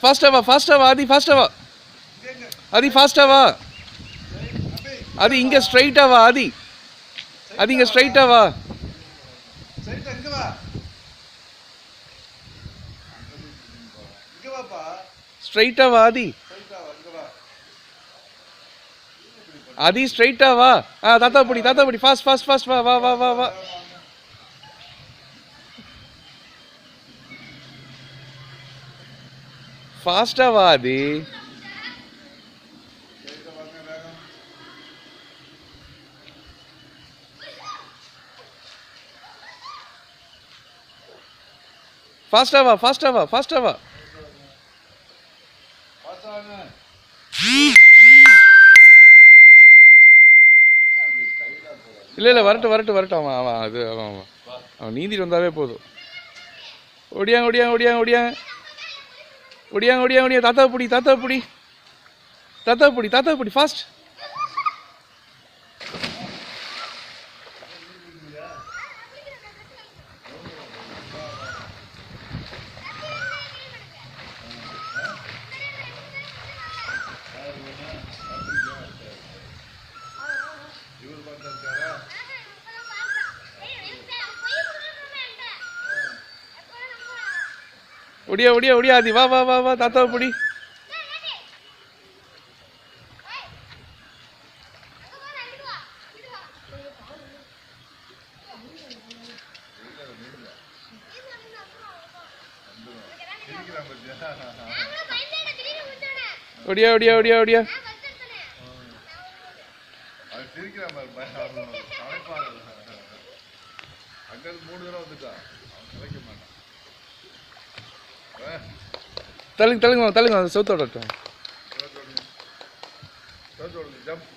ஃபாஸ்டா வா ஆதி, ஃபாஸ்டா வா ஆதி, ஃபாஸ்டா வா ஆதி, இங்க ஸ்ட்ரைட்டா வா ஆதி, ஆதி இங்க ஸ்ட்ரைட்டா வா, ஸ்ட்ரைட்டா வா ஆதி, ஆதி ஸ்ட்ரைட்டா வா. தாத்தா பிடி ஃபாஸ்ட் வா வா வா வா வா. ஃபாஸ்டா வா ஆதி. ஃபாஸ்டா வா. இல்ல வரட்டும் அவன் அது அவன் நீந்திட்டு வந்தாவே போதும். ஒடியாங்க. தாத்தா பிடி ஃபாஸ்ட். ஒடியா ஆதி, வா தாத்தா பிடி. ஒடியா. தள்ளுங்க சவுத்தோட. jump.